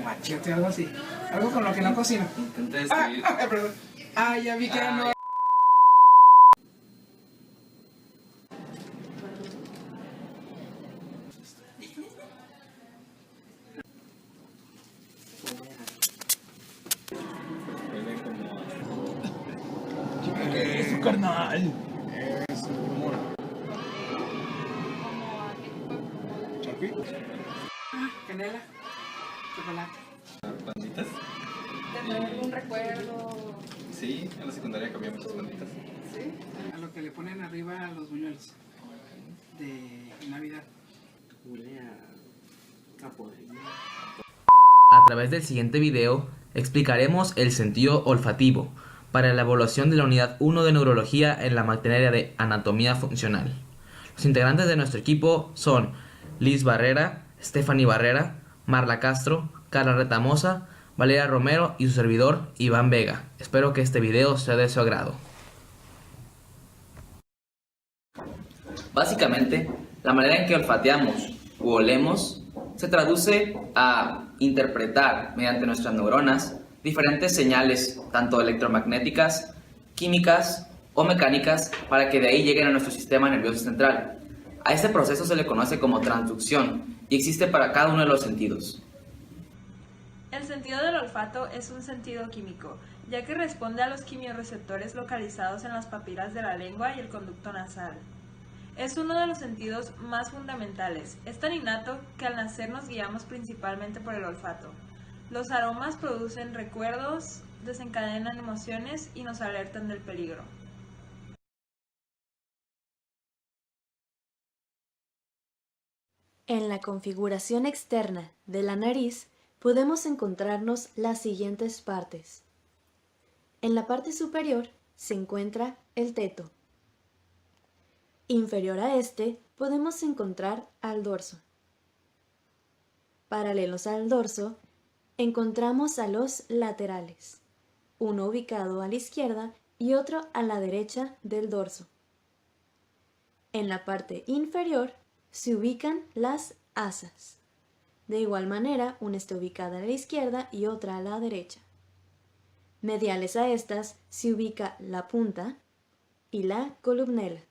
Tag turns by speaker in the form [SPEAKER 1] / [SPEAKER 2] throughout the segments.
[SPEAKER 1] machete o algo así. Algo con lo que no cocino.
[SPEAKER 2] Intenté escribir.
[SPEAKER 1] Perdón. Ya vi que no.
[SPEAKER 2] Huele como
[SPEAKER 1] ¿Qué es su carnal?
[SPEAKER 3] Es humor. ¿Charpi?
[SPEAKER 1] Canela, chocolate.
[SPEAKER 2] a panditas.
[SPEAKER 4] ¿Tendrá algún recuerdo?
[SPEAKER 2] Sí, en la secundaria comía muchas panditas.
[SPEAKER 1] ¿Sí? A lo que le ponen arriba a los buñuelos de Navidad.
[SPEAKER 3] Huele a podrido.
[SPEAKER 5] A través del siguiente video explicaremos el sentido olfativo para la evaluación de la unidad 1 de neurología en la materia de anatomía funcional. Los integrantes de nuestro equipo son Liz Barrera, Stephanie Barrera, Marla Castro, Carla Retamosa, Valeria Romero y su servidor Iván Vega. Espero que este video sea de su agrado. Básicamente, la manera en que olfateamos u olemos se traduce a interpretar mediante nuestras neuronas diferentes señales, tanto electromagnéticas, químicas o mecánicas, para que de ahí lleguen a nuestro sistema nervioso central. A este proceso se le conoce como transducción y existe para cada uno de los sentidos.
[SPEAKER 4] El sentido del olfato es un sentido químico, ya que responde a los quimiorreceptores localizados en las papilas de la lengua y el conducto nasal. Es uno de los sentidos más fundamentales. Es tan innato que al nacer nos guiamos principalmente por el olfato. Los aromas producen recuerdos, desencadenan emociones y nos alertan del peligro.
[SPEAKER 6] En la configuración externa de la nariz podemos encontrarnos las siguientes partes. En la parte superior se encuentra el teto. Inferior a este podemos encontrar al dorso. Paralelos al dorso encontramos a los laterales, uno ubicado a la izquierda y otro a la derecha del dorso. En la parte inferior se ubican las asas. De igual manera, una está ubicada a la izquierda y otra a la derecha. Mediales a estas se ubica la punta y la columela.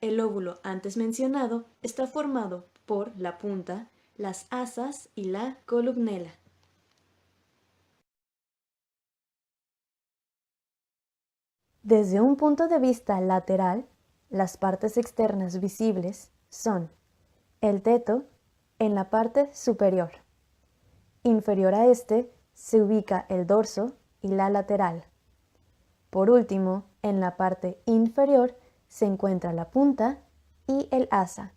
[SPEAKER 6] El lóbulo antes mencionado está formado por la punta, las asas y la columela. Desde un punto de vista lateral, las partes externas visibles son el teto en la parte superior. Inferior a este se ubica el dorso y la lateral. Por último, en la parte inferior se encuentra la punta y el asa.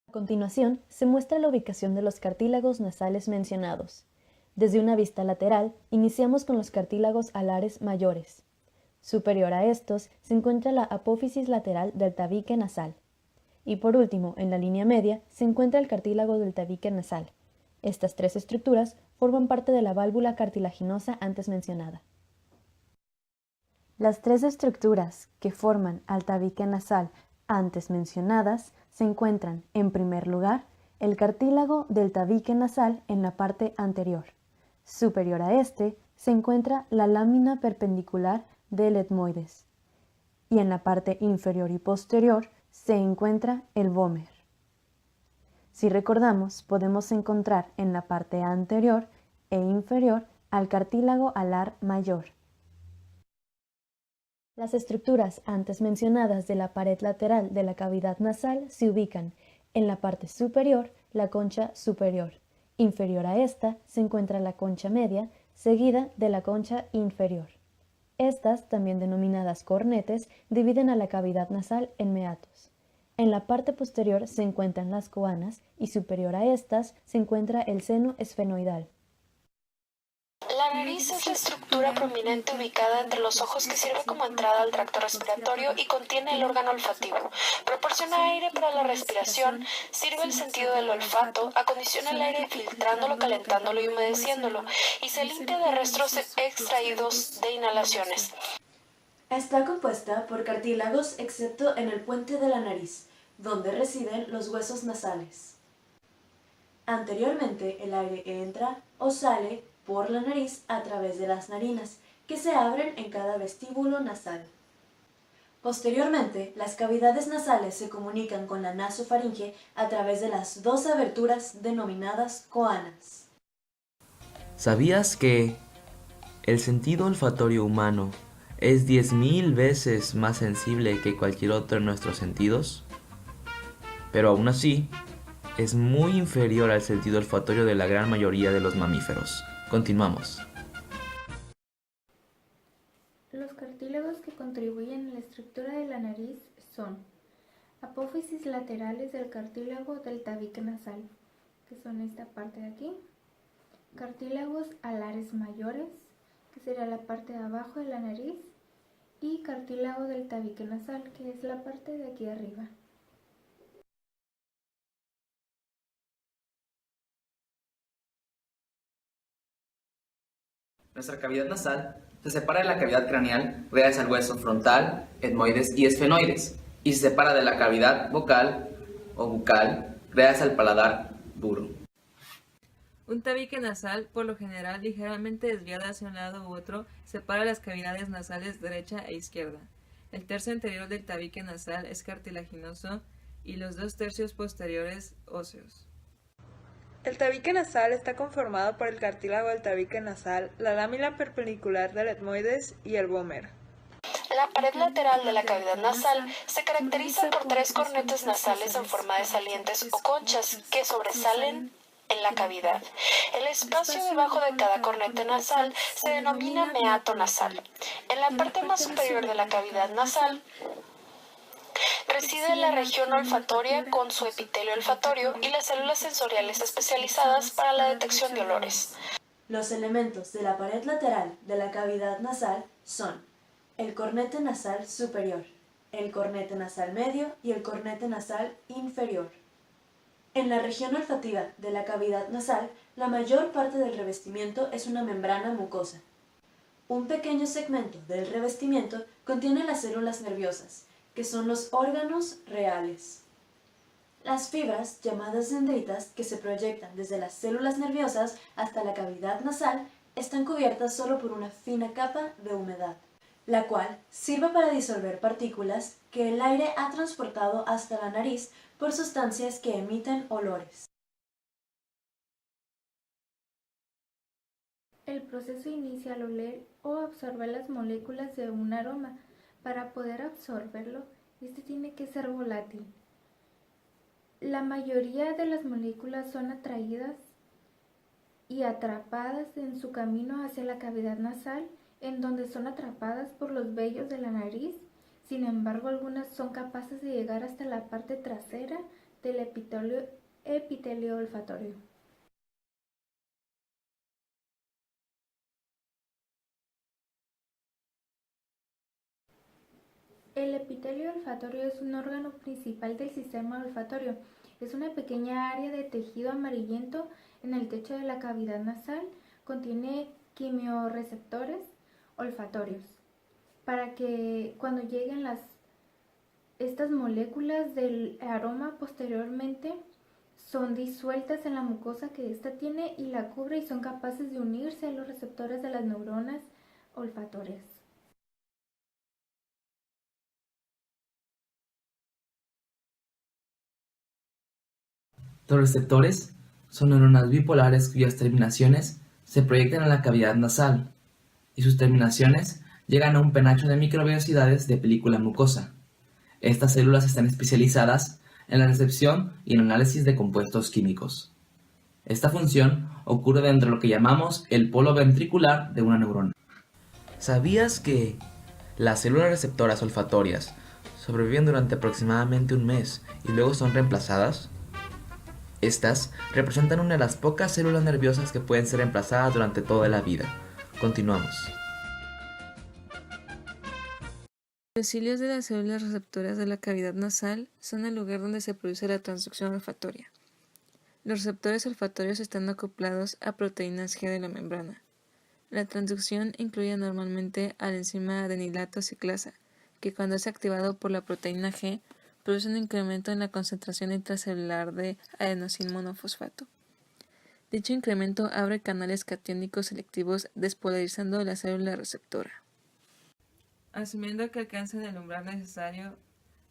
[SPEAKER 6] A continuación, se muestra la ubicación de los cartílagos nasales mencionados. Desde una vista lateral, iniciamos con los cartílagos alares mayores. Superior a estos se encuentra la apófisis lateral del tabique nasal. Y por último, en la línea media, se encuentra el cartílago del tabique nasal. Estas tres estructuras forman parte de la válvula cartilaginosa antes mencionada. Las tres estructuras que forman al tabique nasal antes mencionadas se encuentran, en primer lugar, el cartílago del tabique nasal en la parte anterior. Superior a este se encuentra la lámina perpendicular del etmoides. Y en la parte inferior y posterior se encuentra el vómer. Si recordamos, podemos encontrar en la parte anterior e inferior al cartílago alar mayor. Las estructuras antes mencionadas de la pared lateral de la cavidad nasal se ubican en la parte superior, la concha superior. Inferior a esta se encuentra la concha media, seguida de la concha inferior. Estas, también denominadas cornetes, dividen a la cavidad nasal en meatos. En la parte posterior se encuentran las coanas y superior a estas se encuentra el seno esfenoidal.
[SPEAKER 7] La nariz es la estructura prominente ubicada entre los ojos que sirve como entrada al tracto respiratorio y contiene el órgano olfativo. Proporciona aire para la respiración, sirve el sentido del olfato, acondiciona el aire filtrándolo, calentándolo y humedeciéndolo, y se limpia de restos extraídos de inhalaciones.
[SPEAKER 6] Está compuesta por cartílagos excepto en el puente de la nariz, donde residen los huesos nasales. Anteriormente, el aire entra o sale por la nariz a través de las narinas, que se abren en cada vestíbulo nasal. Posteriormente, las cavidades nasales se comunican con la nasofaringe a través de las dos aberturas denominadas coanas.
[SPEAKER 5] ¿Sabías que el sentido olfatorio humano es 10.000 veces más sensible que cualquier otro de nuestros sentidos? Pero aún así, es muy inferior al sentido olfatorio de la gran mayoría de los mamíferos. Continuamos.
[SPEAKER 8] Los cartílagos que contribuyen a la estructura de la nariz son apófisis laterales del cartílago del tabique nasal, que son esta parte de aquí, cartílagos alares mayores, que sería la parte de abajo de la nariz, y cartílago del tabique nasal, que es la parte de aquí arriba.
[SPEAKER 5] Nuestra cavidad nasal se separa de la cavidad craneal gracias al hueso frontal, etmoides y esfenoides, y se separa de la cavidad vocal o bucal gracias al paladar duro. Un tabique nasal, por lo general ligeramente desviado hacia un lado u otro, separa las cavidades nasales derecha e izquierda. El tercio anterior del tabique nasal es cartilaginoso y los 2/3 posteriores óseos.
[SPEAKER 4] El tabique nasal está conformado por el cartílago del tabique nasal, la lámina perpendicular del etmoides y el vómer.
[SPEAKER 7] La pared lateral de la cavidad nasal se caracteriza por 3 cornetes nasales en forma de salientes o conchas que sobresalen en la cavidad. El espacio debajo de cada cornete nasal se denomina meato nasal. En la parte más superior de la cavidad nasal reside la región olfatoria con su epitelio olfatorio y las células sensoriales especializadas para la detección de olores.
[SPEAKER 6] Los elementos de la pared lateral de la cavidad nasal son el cornete nasal superior, el cornete nasal medio y el cornete nasal inferior. En la región olfativa de la cavidad nasal, la mayor parte del revestimiento es una membrana mucosa. Un pequeño segmento del revestimiento contiene las células nerviosas, que son los órganos reales. Las fibras, llamadas dendritas, que se proyectan desde las células nerviosas hasta la cavidad nasal, están cubiertas solo por una fina capa de humedad, la cual sirve para disolver partículas que el aire ha transportado hasta la nariz por sustancias que emiten olores.
[SPEAKER 8] El proceso inicia al oler o absorber las moléculas de un aroma. Para poder absorberlo, este tiene que ser volátil. La mayoría de las moléculas son atraídas y atrapadas en su camino hacia la cavidad nasal, en donde son atrapadas por los vellos de la nariz. Sin embargo, algunas son capaces de llegar hasta la parte trasera del epitelio olfatorio. El epitelio olfatorio es un órgano principal del sistema olfatorio. Es una pequeña área de tejido amarillento en el techo de la cavidad nasal. Contiene quimiorreceptores olfatorios para que cuando lleguen estas moléculas del aroma posteriormente son disueltas en la mucosa que ésta tiene y la cubre y son capaces de unirse a los receptores de las neuronas olfatorias.
[SPEAKER 5] Los receptores son neuronas bipolares cuyas terminaciones se proyectan en la cavidad nasal y sus terminaciones llegan a un penacho de microvellosidades de película mucosa. Estas células están especializadas en la recepción y el análisis de compuestos químicos. Esta función ocurre dentro de lo que llamamos el polo ventricular de una neurona. ¿Sabías que las células receptoras olfatorias sobreviven durante aproximadamente un mes y luego son reemplazadas? Estas representan una de las pocas células nerviosas que pueden ser reemplazadas durante toda la vida. Continuamos.
[SPEAKER 9] Los cilios de las células receptoras de la cavidad nasal son el lugar donde se produce la transducción olfatoria. Los receptores olfatorios están acoplados a proteínas G de la membrana. La transducción incluye normalmente a la enzima adenilato ciclasa, que cuando es activado por la proteína G, produce un incremento en la concentración intracelular de adenosín monofosfato. Dicho incremento abre canales catiónicos selectivos despolarizando la célula receptora. Asumiendo que alcanzan el umbral necesario,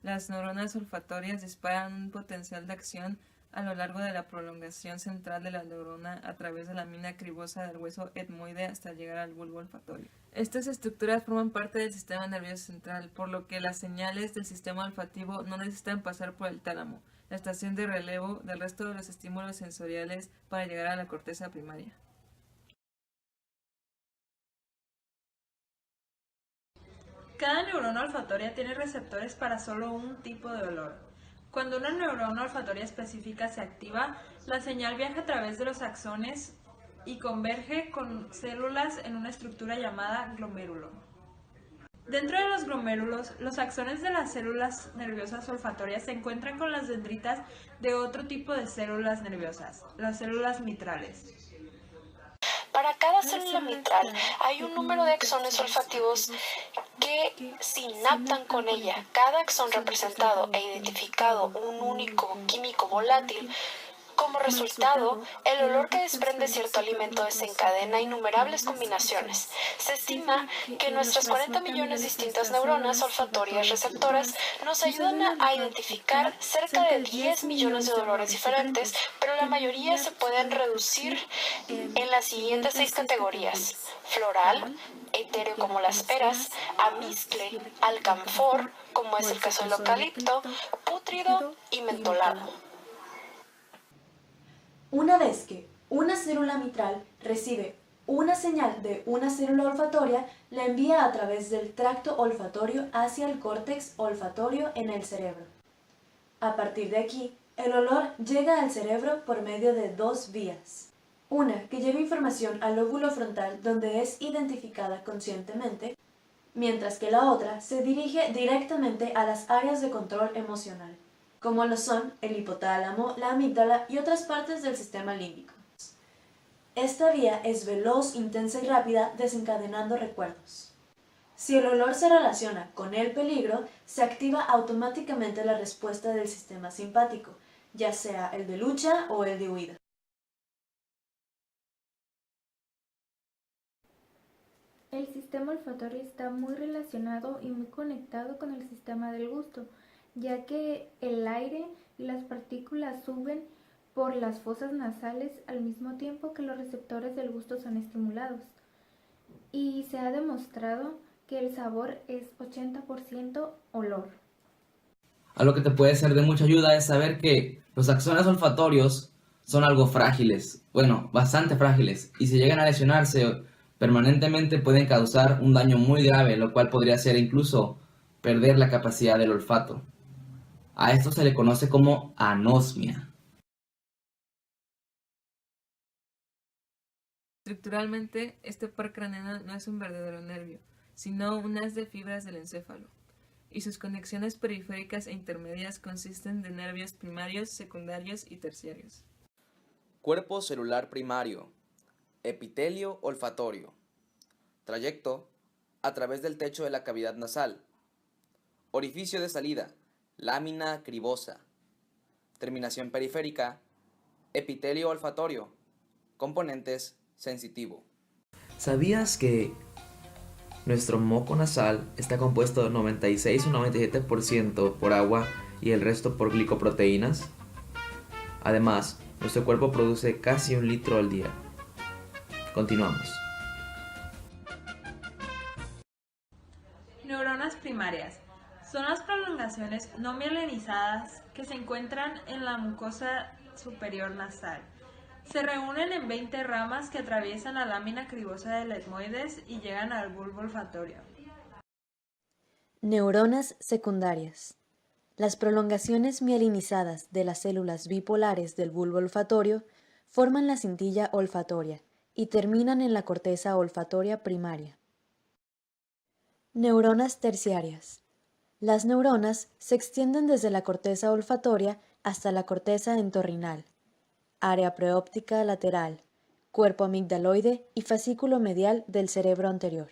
[SPEAKER 9] las neuronas olfatorias disparan un potencial de acción a lo largo de la prolongación central de la neurona a través de la mina cribosa del hueso etmoide hasta llegar al bulbo olfatorio. Estas estructuras forman parte del sistema nervioso central, por lo que las señales del sistema olfativo no necesitan pasar por el tálamo, la estación de relevo del resto de los estímulos sensoriales para llegar a la corteza primaria.
[SPEAKER 4] Cada neurona olfatoria tiene receptores para solo un tipo de olor. Cuando una neurona olfatoria específica se activa, la señal viaja a través de los axones y converge con células en una estructura llamada glomérulo. Dentro de los glomérulos, los axones de las células nerviosas olfatorias se encuentran con las dendritas de otro tipo de células nerviosas, las células mitrales.
[SPEAKER 7] Para cada célula mitral hay un número de axones olfativos que sinaptan con ella. Cada axón representado e identificado un único químico volátil. Como resultado, el olor que desprende cierto alimento desencadena innumerables combinaciones. Se estima que nuestras 40 millones de distintas neuronas olfatorias receptoras nos ayudan a identificar cerca de 10 millones de olores diferentes, pero la mayoría se pueden reducir en las siguientes 6 categorías: floral, etéreo como las peras, amiscle, alcanfor, como es el caso del eucalipto, pútrido y mentolado.
[SPEAKER 6] Una vez que una célula mitral recibe una señal de una célula olfatoria, la envía a través del tracto olfatorio hacia el córtex olfatorio en el cerebro. A partir de aquí, el olor llega al cerebro por medio de 2 vías. Una que lleva información al lóbulo frontal, donde es identificada conscientemente, mientras que la otra se dirige directamente a las áreas de control emocional, como lo son el hipotálamo, la amígdala y otras partes del sistema límbico. Esta vía es veloz, intensa y rápida, desencadenando recuerdos. Si el olor se relaciona con el peligro, se activa automáticamente la respuesta del sistema simpático, ya sea el de lucha o el de huida.
[SPEAKER 8] El sistema olfatorio está muy relacionado y muy conectado con el sistema del gusto, ya que el aire y las partículas suben por las fosas nasales al mismo tiempo que los receptores del gusto son estimulados. Y se ha demostrado que el sabor es 80% olor.
[SPEAKER 5] Algo que te puede ser de mucha ayuda es saber que los axones olfatorios son algo frágiles, bastante frágiles, y si llegan a lesionarse permanentemente pueden causar un daño muy grave, lo cual podría ser incluso perder la capacidad del olfato. A esto se le conoce como anosmia.
[SPEAKER 9] Estructuralmente, este par craneano no es un verdadero nervio, sino un haz de fibras del encéfalo, y sus conexiones periféricas e intermedias consisten de nervios primarios, secundarios y terciarios.
[SPEAKER 5] Cuerpo celular primario. Epitelio olfatorio. Trayecto: a través del techo de la cavidad nasal. Orificio de salida: lámina cribosa. Terminación periférica: epitelio olfatorio. Componentes: sensitivo. ¿Sabías que nuestro moco nasal está compuesto de 96 o 97% por agua y el resto por glicoproteínas? Además, nuestro cuerpo produce casi 1 litro al día. Continuamos.
[SPEAKER 4] Neuronas primarias. Son las prolongaciones no mielinizadas que se encuentran en la mucosa superior nasal. Se reúnen en 20 ramas que atraviesan la lámina cribosa del etmoides y llegan al bulbo olfatorio.
[SPEAKER 6] Neuronas secundarias. Las prolongaciones mielinizadas de las células bipolares del bulbo olfatorio forman la cintilla olfatoria y terminan en la corteza olfatoria primaria. Neuronas terciarias. Las neuronas se extienden desde la corteza olfatoria hasta la corteza entorrinal, área preóptica lateral, cuerpo amigdaloide y fascículo medial del cerebro anterior.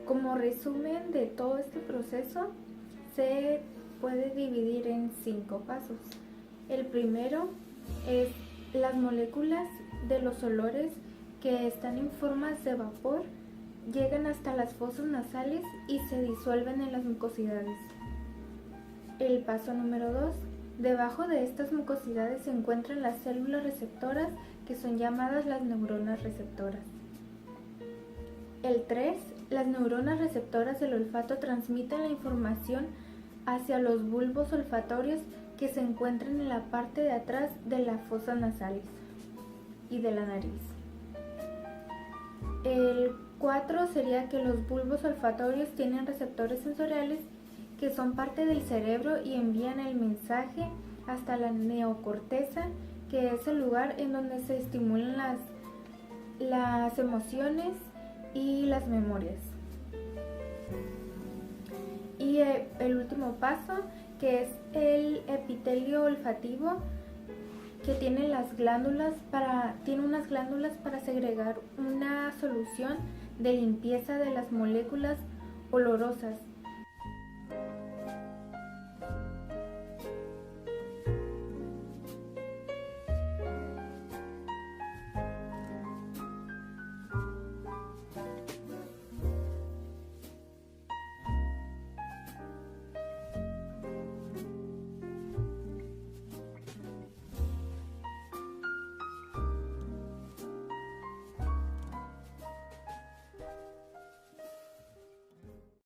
[SPEAKER 8] Como resumen de todo este proceso, se puede dividir en 5 pasos. El primero es las moléculas de los olores que están en formas de vapor, llegan hasta las fosas nasales y se disuelven en las mucosidades. El paso número 2. Debajo de estas mucosidades se encuentran las células receptoras, que son llamadas las neuronas receptoras. El 3. Las neuronas receptoras del olfato transmiten la información hacia los bulbos olfatorios que se encuentran en la parte de atrás de las fosas nasales y de la nariz. El 4 sería que los bulbos olfatorios tienen receptores sensoriales que son parte del cerebro y envían el mensaje hasta la neocorteza, que es el lugar en donde se estimulan las emociones y las memorias. Y el último paso, que es el epitelio olfativo, que tiene unas glándulas para segregar una solución de limpieza de las moléculas olorosas